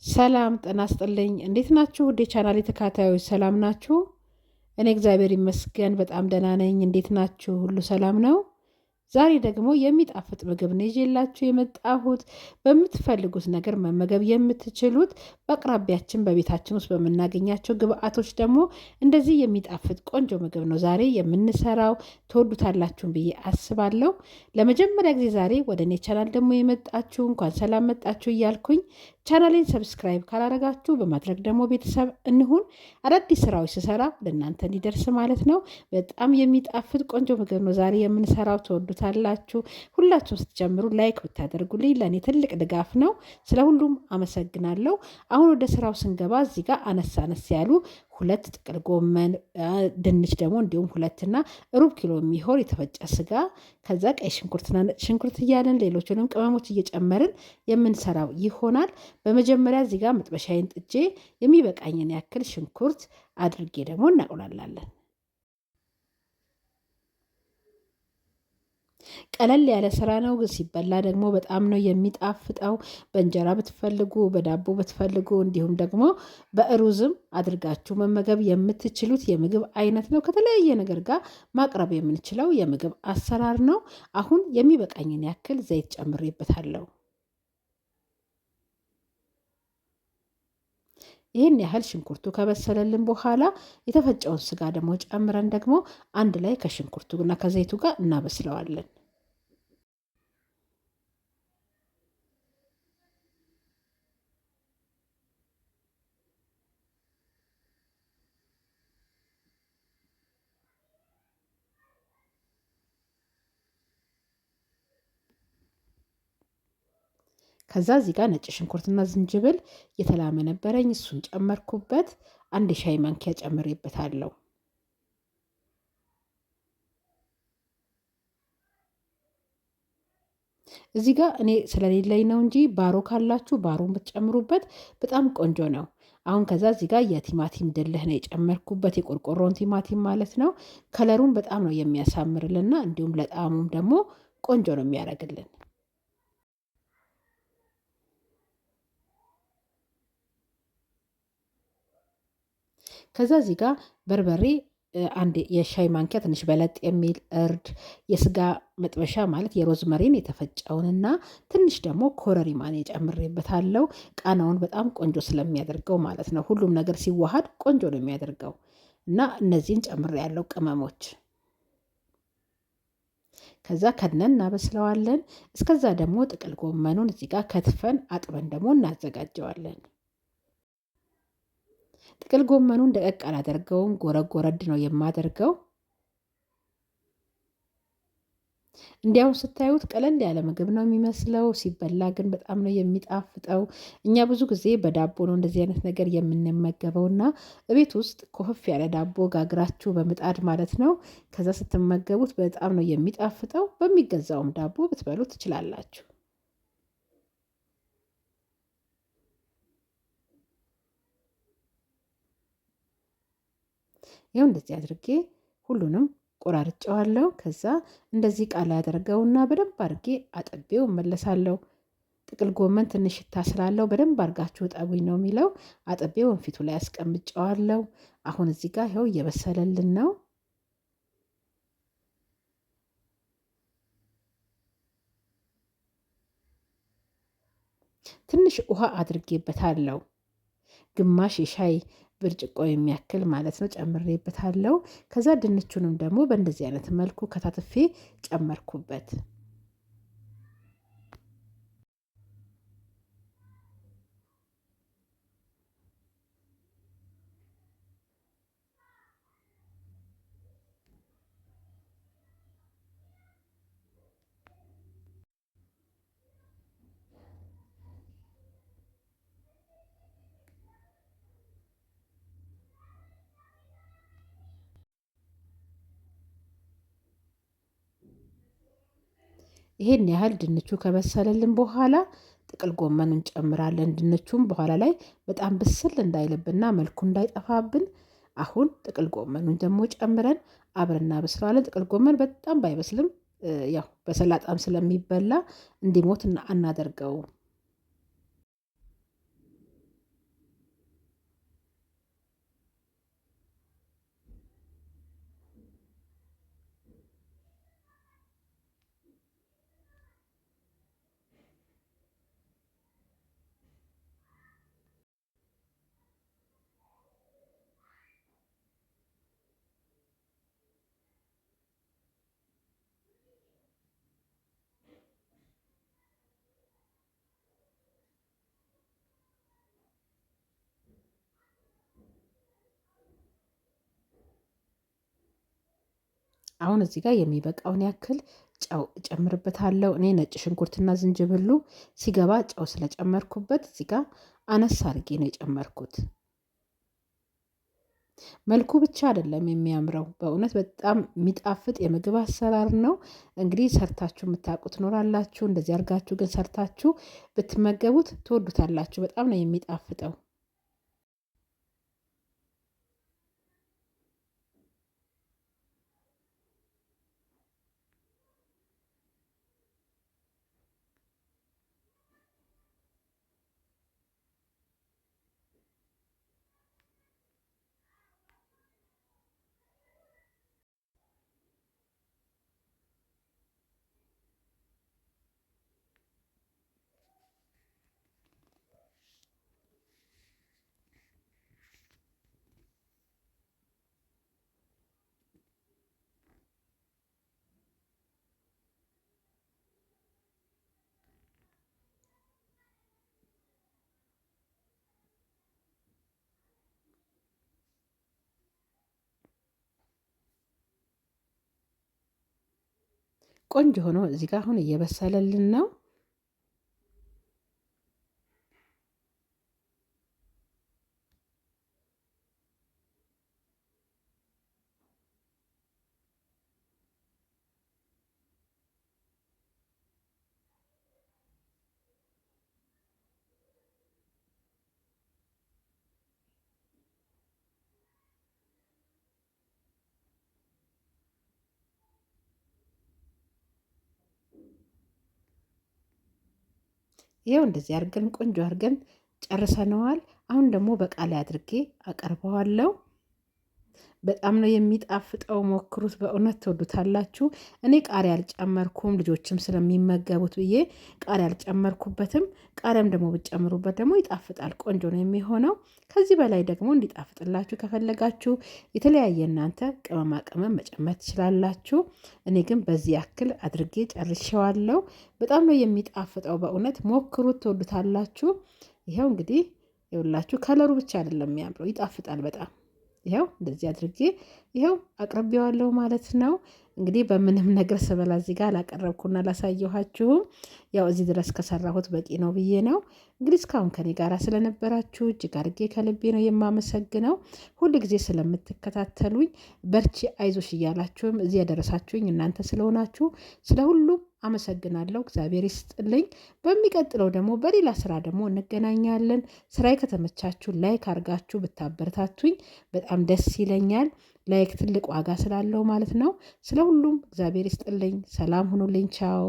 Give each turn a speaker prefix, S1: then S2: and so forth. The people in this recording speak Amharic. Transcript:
S1: ሰላም ጤና ይስጥልኝ እንዴት ናችሁ? ውድ የቻናሌ ተከታታዮች ሰላም ናችሁ? እኔ እግዚአብሔር ይመስገን በጣም ደህና ነኝ። እንዴት ናችሁ? ሁሉ ሰላም ነው? ዛሬ ደግሞ የሚጣፍጥ ምግብ ነው ይዤላችሁ የመጣሁት። በምትፈልጉት ነገር መመገብ የምትችሉት በአቅራቢያችን በቤታችን ውስጥ በምናገኛቸው ግብአቶች ደግሞ እንደዚህ የሚጣፍጥ ቆንጆ ምግብ ነው ዛሬ የምንሰራው። ትወዱታላችሁን ብዬ አስባለሁ። ለመጀመሪያ ጊዜ ዛሬ ወደ እኔ ቻናል ደግሞ የመጣችሁ እንኳን ሰላም መጣችሁ እያልኩኝ ቻናሌን ሰብስክራይብ ካላረጋችሁ በማድረግ ደግሞ ቤተሰብ እንሁን። አዳዲስ ስራዎች ስሰራ ለእናንተ እንዲደርስ ማለት ነው። በጣም የሚጣፍጥ ቆንጆ ምግብ ነው ዛሬ የምንሰራው። ትወዱታላችሁ። ሁላችሁም ስትጀምሩ ላይክ ብታደርጉልኝ ለእኔ ትልቅ ድጋፍ ነው። ስለ ሁሉም አመሰግናለሁ። አሁን ወደ ስራው ስንገባ እዚህ ጋር አነስ አነስ ያሉ ሁለት ጥቅል ጎመን፣ ድንች ደግሞ እንዲሁም ሁለትና ሩብ ኪሎ የሚሆን የተፈጨ ስጋ፣ ከዛ ቀይ ሽንኩርትና ነጭ ሽንኩርት እያለን ሌሎችንም ቅመሞች እየጨመርን የምንሰራው ይሆናል። በመጀመሪያ እዚህ ጋር መጥበሻዬን ጥጄ የሚበቃኝን ያክል ሽንኩርት አድርጌ ደግሞ እናቁላላለን። ቀለል ያለ ስራ ነው፣ ግን ሲበላ ደግሞ በጣም ነው የሚጣፍጠው። በእንጀራ ብትፈልጉ፣ በዳቦ ብትፈልጉ፣ እንዲሁም ደግሞ በሩዝም አድርጋችሁ መመገብ የምትችሉት የምግብ አይነት ነው። ከተለያየ ነገር ጋር ማቅረብ የምንችለው የምግብ አሰራር ነው። አሁን የሚበቃኝን ያክል ዘይት ጨምሬበታለሁ። ይህን ያህል ሽንኩርቱ ከበሰለልን በኋላ የተፈጨውን ስጋ ደግሞ ጨምረን ደግሞ አንድ ላይ ከሽንኩርቱ እና ከዘይቱ ጋር እናበስለዋለን። ከዛ እዚህ ጋር ነጭ ሽንኩርትና ዝንጅብል የተላመ ነበረኝ፣ እሱን ጨመርኩበት። አንድ የሻይ ማንኪያ ጨምሬበታለሁ። እዚህ ጋር እኔ ስለሌለኝ ነው እንጂ ባሮ ካላችሁ ባሮን ብትጨምሩበት በጣም ቆንጆ ነው። አሁን ከዛ እዚህ ጋር የቲማቲም ድልህ ነው የጨመርኩበት፣ የቆርቆሮን ቲማቲም ማለት ነው። ከለሩን በጣም ነው የሚያሳምርልና እንዲሁም ለጣዕሙም ደግሞ ቆንጆ ነው የሚያደርግልን። ከዛ እዚህ ጋር በርበሬ አንድ የሻይ ማንኪያ ትንሽ በለጥ የሚል እርድ፣ የስጋ መጥበሻ ማለት የሮዝመሪን የተፈጨውንና ትንሽ ደግሞ ኮረሪማን የጨምሬበታለሁ። ቃናውን በጣም ቆንጆ ስለሚያደርገው ማለት ነው። ሁሉም ነገር ሲዋሃድ ቆንጆ ነው የሚያደርገው እና እነዚህን ጨምሬያለሁ ቅመሞች። ከዛ ከድነን እናበስለዋለን። እስከዛ ደግሞ ጥቅል ጎመኑን እዚህ ጋር ከትፈን አጥበን ደግሞ እናዘጋጀዋለን። ጥቅል ጎመኑን ደቀቅ አላደርገውም፣ ጎረድ ነው የማደርገው። እንዲያውም ስታዩት ቀለል ያለ ምግብ ነው የሚመስለው፣ ሲበላ ግን በጣም ነው የሚጣፍጠው። እኛ ብዙ ጊዜ በዳቦ ነው እንደዚህ አይነት ነገር የምንመገበው እና እቤት ውስጥ ኮፈፍ ያለ ዳቦ ጋግራችሁ በምጣድ ማለት ነው። ከዛ ስትመገቡት በጣም ነው የሚጣፍጠው። በሚገዛውም ዳቦ ብትበሉ ትችላላችሁ። ይኸው እንደዚህ አድርጌ ሁሉንም ቆራርጨዋለሁ። ከዛ እንደዚህ ቃል ያደርገውና በደንብ አድርጌ አጥቤው እመለሳለሁ። ጥቅል ጎመን ትንሽ ሽታ ስላለው በደንብ አድርጋችሁ ጠቡኝ ነው የሚለው። አጥቤው ወንፊቱ ላይ አስቀምጨዋለሁ። አሁን እዚህ ጋር ይኸው እየበሰለልን ነው። ትንሽ ውሃ አድርጌበታለሁ። ግማሽ የሻይ ብርጭቆ የሚያክል ማለት ነው ጨምሬበታለሁ። ከዛ ድንቹንም ደግሞ በእንደዚህ አይነት መልኩ ከታትፌ ጨመርኩበት። ይሄን ያህል ድንቹ ከበሰለልን በኋላ ጥቅል ጎመን እንጨምራለን። ድንቹም በኋላ ላይ በጣም ብስል እንዳይልብና መልኩ እንዳይጠፋብን አሁን ጥቅል ጎመኑን ደግሞ ጨምረን አብረን እናበስለዋለን። ጥቅል ጎመን በጣም ባይበስልም ያው በሰላጣም ስለሚበላ እንዲሞት አናደርገውም። አሁን እዚህ ጋር የሚበቃውን ያክል ጨው እጨምርበታለሁ። እኔ ነጭ ሽንኩርትና ዝንጅብሉ ሲገባ ጨው ስለጨመርኩበት እዚህ ጋር አነስ አድርጌ ነው የጨመርኩት። መልኩ ብቻ አይደለም የሚያምረው፣ በእውነት በጣም የሚጣፍጥ የምግብ አሰራር ነው። እንግዲህ ሰርታችሁ የምታውቁ ትኖራላችሁ። እንደዚህ አድርጋችሁ ግን ሰርታችሁ ብትመገቡት ትወዱታላችሁ። በጣም ነው የሚጣፍጠው። ቆንጆ ሆኖ እዚህ ጋር አሁን እየበሰለልን ነው። ይኸው እንደዚህ አድርገን ቆንጆ አድርገን ጨርሰነዋል። አሁን ደግሞ በቃ ላይ አድርጌ አቀርበዋለሁ። በጣም ነው የሚጣፍጠው። ሞክሩት፣ በእውነት ትወዱታላችሁ። እኔ ቃሪያ አልጨመርኩም፣ ልጆችም ስለሚመገቡት ብዬ ቃሪያ አልጨመርኩበትም። ቃሪያም ደግሞ ብትጨምሩበት ደግሞ ይጣፍጣል፣ ቆንጆ ነው የሚሆነው። ከዚህ በላይ ደግሞ እንዲጣፍጥላችሁ ከፈለጋችሁ የተለያየ እናንተ ቅመማ ቅመም መጨመር ትችላላችሁ። እኔ ግን በዚህ ያክል አድርጌ ጨርሼዋለሁ። በጣም ነው የሚጣፍጠው፣ በእውነት ሞክሩት፣ ትወዱታላችሁ። ይኸው እንግዲህ ይኸውላችሁ፣ ከለሩ ብቻ አይደለም የሚያምረው፣ ይጣፍጣል በጣም። ይኸው እንደዚህ አድርጌ ይኸው አቅርቤዋለሁ ማለት ነው። እንግዲህ በምንም ነገር ስበላ እዚህ ጋር አላቀረብኩና አላሳየኋችሁም። ያው እዚህ ድረስ ከሰራሁት በቂ ነው ብዬ ነው። እንግዲህ እስካሁን ከኔ ጋር ስለነበራችሁ እጅግ አድርጌ ከልቤ ነው የማመሰግነው። ሁል ጊዜ ስለምትከታተሉኝ በርቺ፣ አይዞሽ እያላችሁም እዚህ ያደረሳችሁኝ እናንተ ስለሆናችሁ ስለ ሁሉም አመሰግናለሁ። እግዚአብሔር ይስጥልኝ። በሚቀጥለው ደግሞ በሌላ ስራ ደግሞ እንገናኛለን። ስራዬ ከተመቻችሁ ላይክ አድርጋችሁ ብታበረታቱኝ በጣም ደስ ይለኛል። ላይክ ትልቅ ዋጋ ስላለው ማለት ነው። ስለ ሁሉም እግዚአብሔር ይስጥልኝ። ሰላም ሁኑልኝ። ቻው